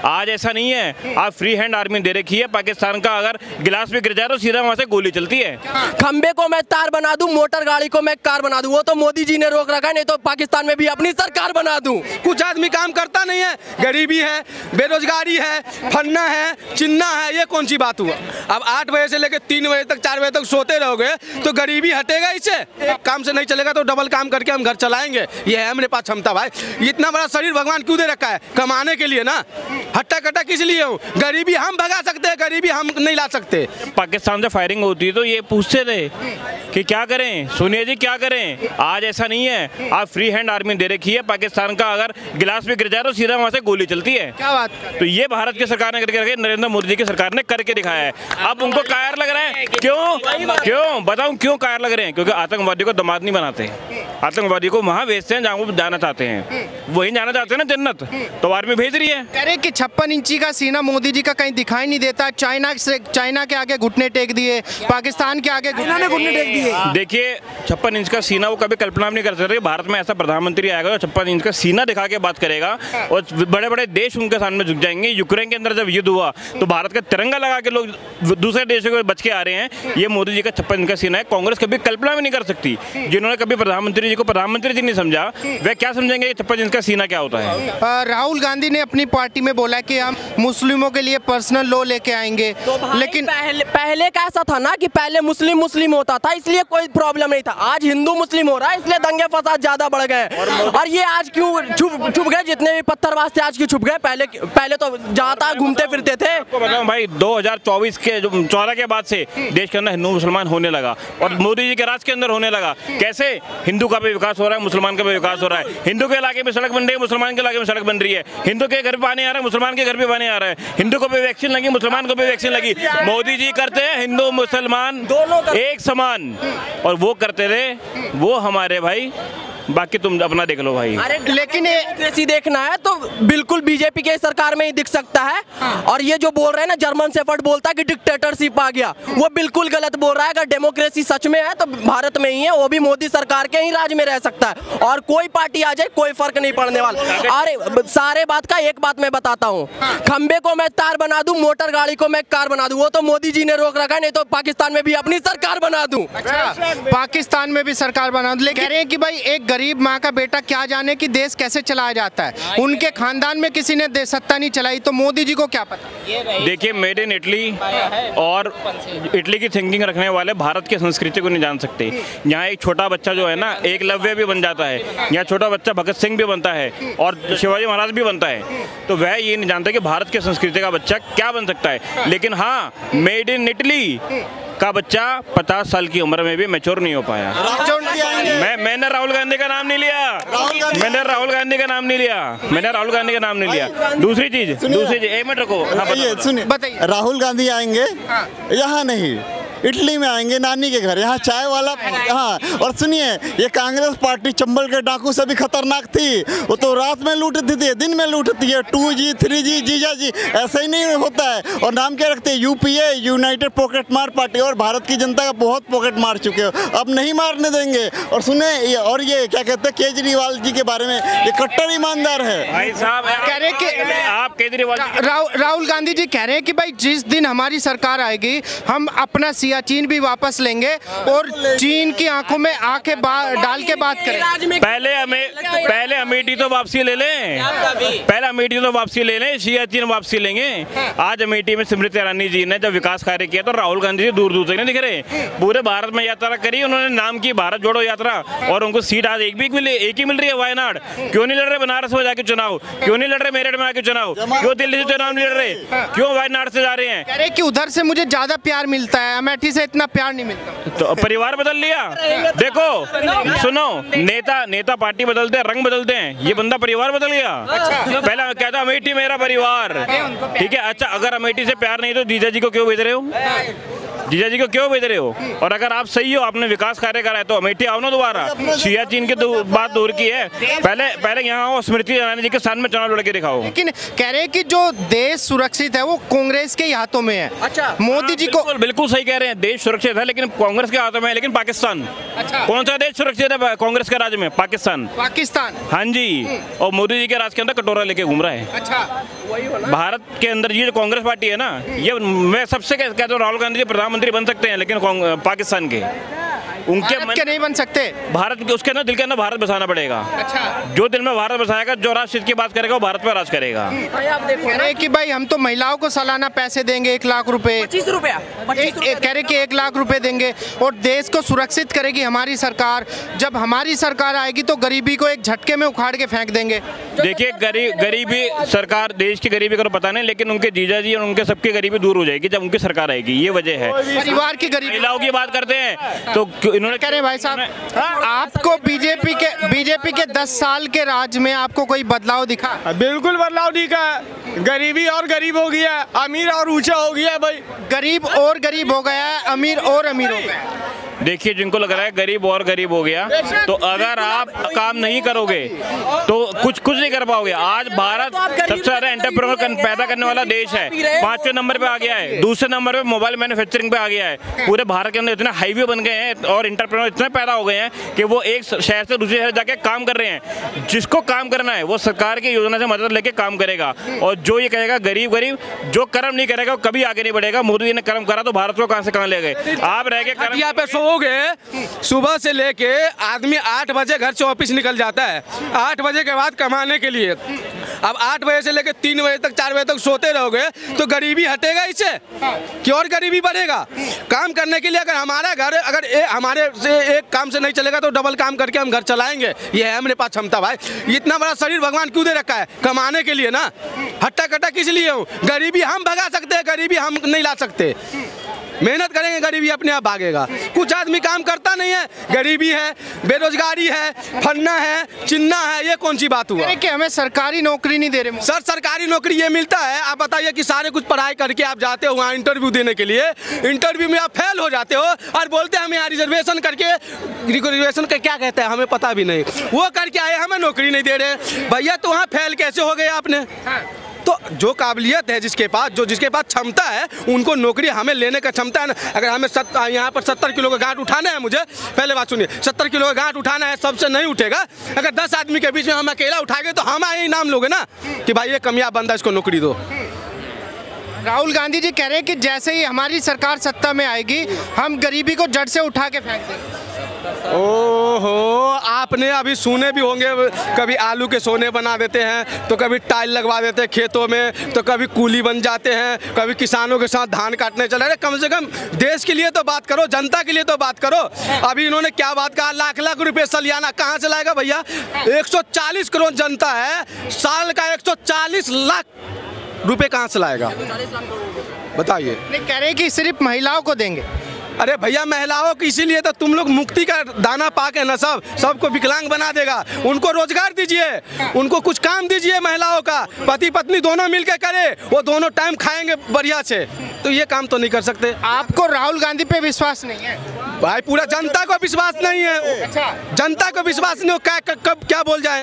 आज ऐसा नहीं है। आप फ्री हैंड आर्मी दे रखी है। पाकिस्तान का अगर गिलास भी गिर जाए तो सीधा वहां से गोली चलती है। खंबे को मैं तार बना दूं, मोटर गाड़ी को मैं कार बना दूं, वो तो मोदी जी ने रोक रखा है, नहीं तो पाकिस्तान में भी अपनी सरकार बना दूं। कुछ आदमी काम करता नहीं है, गरीबी है, बेरोजगारी है, फन्ना है, चिन्ना है, ये कौन सी बात हुआ? अब 8 बजे से लेकर 3 बजे तक 4 बजे तक सोते रहोगे तो गरीबी हटेगा इससे? एक काम से नहीं चलेगा तो डबल काम करके हम घर चलाएंगे, ये है हमारे पास क्षमता। भाई इतना बड़ा शरीर भगवान क्यों दे रखा है? कमाने के लिए ना। हट्टा कट्टा किस लिए हो? गरीबी हम भगा सकते हैं, गरीबी हम नहीं ला सकते। पाकिस्तान से फायरिंग होती है तो ये पूछते थे कि क्या करें, सोनिया जी क्या करें। आज ऐसा नहीं है। आप फ्री हैंड आर्मी दे रखी है। पाकिस्तान का अगर गिलास भी गिर जाए तो सीधा वहां से गोली चलती है। क्या बात? तो ये भारत की सरकार ने करके रखे, नरेंद्र मोदी जी की सरकार ने करके दिखाया है। अब उनको कायर लग रहा है। क्यों बताऊं क्यों कायर लग रहे हैं? क्योंकि आतंकवादी को दामाद नहीं बनाते, आतंकवादी को वहां भेजते हैं जहां वो जाना चाहते हैं। वही जाना चाहते हैं ना जन्नत, तो आर्मी भेज रही है। कह रहे कि 56 इंची का सीना मोदी जी का कहीं दिखाई नहीं देता। चाइना के आगे घुटने टेक दिए, पाकिस्तान के आगे घुटने टेक दिए। देखिए 56 इंच का सीना वो कभी कल्पना नहीं कर सकते। भारत में ऐसा प्रधानमंत्री आएगा जो 56 इंच का सीना दिखा के बात करेगा और बड़े बड़े देश उनके सामने झुक जाएंगे। यूक्रेन के अंदर जब युद्ध हुआ तो भारत का तिरंगा लगा के लोग दूसरे देशों को बच के आ रहे हैं। ये मोदी जी का 56 इंच का सीना है। कांग्रेस कभी कल्पना भी नहीं कर सकती। जिन्होंने कभी प्रधानमंत्री जी को प्रधानमंत्री जी नहीं समझा, वह क्या समझेंगे 56 इंच का सीना क्या होता है। राहुल गांधी ने अपनी पार्टी में बोला कि हम मुस्लिमों के लिए पर्सनल लॉ लेके आएंगे, तो लेकिन पहले का ऐसा था ना कि पहले मुस्लिम होता था इसलिए कोई प्रॉब्लम नहीं था। आज हिंदू मुस्लिम हो रहा है इसलिए दंगे फसाद ज्यादा बढ़ गए। और ये आज क्यों छुप गए? जितने भी पत्थरबाज थे आज क्यों छुप गए? पहले तो जहाँ तक घूमते फिरते थे। आपको बताऊं भाई 2024 के 14 के बाद से देश के अंदर हिंदू मुसलमान होने लगा और मोदी जी के राज के अंदर होने लगा। कैसे? हिंदू का भी विकास हो रहा है, मुसलमान का भी विकास हो रहा है। हिंदू के इलाके में सड़क बन रही है, मुसलमान के इलाके में सड़क बन रही है। हिंदू के घर पे पानी आ रहा है, मुसलमान के घर पे पानी आ रहा है। हिंदू को भी वैक्सीन लगी, मुसलमान को भी वैक्सीन लगी। मोदी जी करते हैं हिंदू मुसलमान दोनों एक समान, और वो करते थे वो हमारे भाई। बाकी तुम अपना देख लो भाई। लेकिन डेमोक्रेसी देखना है तो बिल्कुल बीजेपी के सरकार में ही दिख सकता है। और ये जो बोल रहे हैं ना, जर्मन शेफर्ड बोलता है कि डिक्टेटरशिप आ गया, वो बिल्कुल गलत बोल रहा है। अगर डेमोक्रेसी सच में है तो भारत में ही है, वो भी मोदी सरकार के ही राज में रह सकता है। और कोई पार्टी आ जाए कोई फर्क नहीं पड़ने वाला। अरे सारे बात का एक बात मैं बताता हूँ, खंबे को मैं तार बना दूं, मोटर गाड़ी को मैं कार बना दूं, वो तो मोदी जी ने रोक रखा है, नहीं तो पाकिस्तान में भी अपनी सरकार बना दूं। पाकिस्तान में भी सरकार बना दूं। कह रहे हैं कि भाई एक गरीब माँ का बेटा क्या जाने कि देश कैसे चलाया जाता है। उनके खानदान में किसी ने सत्ता नहीं चलाई तो मोदी जी को क्या पता। देखिए मेड इन इटली और इटली की थिंकिंग रखने वाले भारत की संस्कृति को नहीं जान सकते। यहाँ एक छोटा बच्चा जो है ना, एकलव्य भी बन जाता है। यहाँ छोटा बच्चा भगत सिंह भी बनता है और शिवाजी महाराज भी बनता है। तो वह ये नहीं जानता कि भारत की संस्कृति का बच्चा क्या बन सकता है। लेकिन हाँ, मेड इन इटली का बच्चा 50 साल की उम्र में भी मैच्योर नहीं हो पाया। मैंने राहुल गांधी का नाम नहीं लिया, मैंने राहुल गांधी का नाम नहीं लिया। दूसरी चीज एक मिनट रखो। बताइए। राहुल गांधी आएंगे यहाँ नहीं, इटली में आएंगे नानी के घर, यहाँ चाय वाला। हाँ, और सुनिए, ये कांग्रेस पार्टी चंबल के डाकू से भी खतरनाक थी। वो तो रात में लूटती थी, दिन में लूटती है। 2G 3G जीजा जी, ऐसा ही नहीं होता है। और नाम क्या रखते हैं? UPA, यूनाइटेड पॉकेट मार पार्टी। और भारत की जनता का बहुत पॉकेट मार चुके हो, अब नहीं मारने देंगे। और सुने, ये क्या कहते हैं केजरीवाल जी के बारे में, ये कट्टर ईमानदार है भाई साहब। कह रहे कि आप केजरीवाल राहुल गांधी जी कह रहे हैं कि भाई जिस दिन हमारी सरकार आएगी हम अपना चीन भी वापस लेंगे और चीन की आंखों में आंखें डाल के बात करें। पहले अमेठी तो वापसी ले लें, सियाचिन वापसी लेंगे। आज अमेठी में स्मृति ईरानी जी ने जब विकास कार्य किया तो राहुल गांधी जी दूर दूर तक नहीं दिख रहे। पूरे भारत में यात्रा करी उन्होंने, नाम की भारत जोड़ो यात्रा, और उनको सीट आज एक ही मिल रही है। वायनाड क्यों नहीं लड़ रहे? बनारस में जाके चुनाव क्यों नहीं लड़ रहे? मेरठ में आके चुनाव क्यों? दिल्ली से चुनाव नहीं लड़ रहे? क्यों वायनाड से जा रहे हैं? कह रहे कि उधर से मुझे ज्यादा प्यार मिलता है, अमेठी से इतना प्यार नहीं मिलता। तो परिवार बदल लिया। देखो सुनो, नेता पार्टी बदलते हैं, रंग बदलते हैं, ये बंदा परिवार बदल गया। पहला कहता अमेठी मेरा परिवार, ठीक है। अच्छा, अगर अमेठी से प्यार नहीं तो जीजा जी को क्यों भेज रहे हो? जीजा जी को क्यों भेज रहे हो? और अगर आप सही हो, आपने विकास कार्य करा है तो अमेठी आओ ना दोबारा। सियाचिन की तो बात दूर की है, पहले यहाँ आओ, स्मृति ईरानी जी के साथ में चुनाव लड़ के दिखाओ। लेकिन कह रहे हैं कि जो देश सुरक्षित है वो कांग्रेस के ही हाथों में है। अच्छा, मोदी जी को बिल्कुल सही कह रहे हैं, देश सुरक्षित है लेकिन कांग्रेस के हाथों में है। लेकिन पाकिस्तान, अच्छा, कौन सा देश सुरक्षित है कांग्रेस के राज में? पाकिस्तान। हाँ जी, और मोदी जी के राज के अंदर कटोरा लेके घूम रहा है। अच्छा, भारत के अंदर ये जो कांग्रेस पार्टी है ना, ये मैं सबसे कहता हूँ राहुल गांधी जी प्रधानमंत्री बन सकते हैं, लेकिन पाकिस्तान के उनके नहीं बन सकते। भारत के उसके अंदर दिल के अंदर भारत बसाना पड़ेगा। अच्छा, जो दिल में भारत बसाएगा, जो राष्ट्रहित की बात करेगा वो भारत पर राज करेगा। कह रहे कि भाई हम तो महिलाओं को सालाना पैसे देंगे 1 लाख रुपए, 25 रुपया, कह रहे कि 1 लाख रुपए देंगे और देश को सुरक्षित करेगी हमारी सरकार। जब हमारी सरकार आएगी तो गरीबी को एक झटके में उखाड़ के फेंक देंगे। देखिए, गरीबी सरकार, देश की गरीबी का पता नहीं, लेकिन उनके जीजा जी और उनके सबकी गरीबी दूर हो जाएगी जब उनकी सरकार आएगी। ये वजह है। परिवार की गरीबी, महिलाओं की बात करते हैं तो इन्होंने कह रहे भाई साहब, आपको बीजेपी के 10 साल के राज में आपको कोई बदलाव दिखा? बिल्कुल बदलाव दिखा। गरीबी और गरीब हो गया, अमीर और ऊंचा हो गया भाई। गरीब और गरीब हो गया है, अमीर और अमीर हो गया है। देखिए, जिनको लग रहा है गरीब और गरीब हो गया, तो अगर आप काम नहीं करोगे तो कुछ नहीं कर पाओगे। आज भारत सबसे ज्यादा एंटरप्रेन्योर पैदा करने वाला देश है, 5वें नंबर पे आ गया है। दूसरे नंबर पे मोबाइल मैन्युफैक्चरिंग पे आ गया है। पूरे भारत के अंदर इतने हाईवे बन गए हैं और एंटरप्रेन्योर इतने पैदा हो गए हैं कि वो एक शहर से दूसरे शहर जाके काम कर रहे हैं। जिसको काम करना है वो सरकार की योजना से मदद लेके काम करेगा। और जो ये कहेगा गरीब, जो कर्म नहीं करेगा वो कभी आगे नहीं बढ़ेगा। मोदी जी ने कर्म करा तो भारत को कहाँ से कहाँ ले गए। आप रह गए यहाँ पे सोओगे, सुबह से लेके आदमी 8 बजे घर से ऑफिस निकल जाता है, 8 बजे के बाद कमाने के लिए। अब 8 बजे से लेके 3 बजे तक, 4 बजे तक सोते रहोगे तो गरीबी हटेगा इससे कि और गरीबी बढ़ेगा? काम करने के लिए अगर हमारा घर, अगर हमारे से एक काम से नहीं चलेगा तो डबल काम करके हम घर चलाएंगे। ये है हमारे पास क्षमता भाई। इतना बड़ा शरीर भगवान क्यों दे रखा है? कमाने के लिए ना। हट्टा कट्टा किस लिए हूँ? गरीबी हम भगा सकते हैं, गरीबी हम नहीं ला सकते। मेहनत करेंगे, गरीबी अपने आप भागेगा। कुछ आदमी काम करता नहीं है, गरीबी है, बेरोजगारी है, फन्ना है, चिन्ना है। ये कौन सी बात हुआ कि हमें सरकारी नौकरी नहीं दे रहे? सर, सरकारी नौकरी ये मिलता है। आप बताइए कि सारे कुछ पढ़ाई करके आप जाते हो वहाँ इंटरव्यू देने के लिए, इंटरव्यू में आप फेल हो जाते हो और बोलते हैं हमें यहाँ रिजर्वेशन करके, रिजर्वेशन का क्या कहते हैं हमें पता भी नहीं, वो करके आए, हमें नौकरी नहीं दे रहे। भैया तो वहाँ फेल कैसे हो गए आपने? तो जो काबिलियत है जिसके पास, जिसके पास क्षमता है, उनको नौकरी हमें लेने का क्षमता है ना। अगर हमें यहाँ पर 70 किलो का गांठ उठाना है, मुझे पहले बात सुनिए, 70 किलो का गांठ उठाना है, सबसे नहीं उठेगा। अगर 10 आदमी के बीच में हम अकेला उठाएंगे तो हम यही नाम लोगे ना कि भाई ये कामयाब बंदा, इसको नौकरी दो। राहुल गांधी जी कह रहे हैं कि जैसे ही हमारी सरकार सत्ता में आएगी हम गरीबी को जड़ से उठा के फेंक देंगे। ओहो, आपने अभी सुने भी होंगे, कभी आलू के सोने बना देते हैं, तो कभी टाइल लगवा देते हैं खेतों में, तो कभी कूली बन जाते हैं, कभी किसानों के साथ धान काटने चले। अरे कम से कम देश के लिए तो बात करो, जनता के लिए तो बात करो। अभी इन्होंने क्या बात कहा, लाख लाख रुपए सालियाना कहाँ से लाएगा भैया? 140 करोड़ जनता है, साल का 140 लाख रुपए कहाँ से लाएगा बताइए? नहीं, कह रहे हैं कि सिर्फ महिलाओं को देंगे। अरे भैया, महिलाओं की इसीलिए तो तुम लोग मुक्ति का दाना पाके ना सबको विकलांग बना देगा। उनको रोजगार दीजिए, उनको कुछ काम दीजिए। महिलाओं का पति पत्नी दोनों मिलकर करे, वो दोनों टाइम खाएंगे बढ़िया से। तो ये काम तो नहीं कर सकते। आपको राहुल गांधी पे विश्वास नहीं है? भाई पूरा जनता को विश्वास नहीं है। अच्छा, जनता को विश्वास नहीं हो, क्या बोल जाए।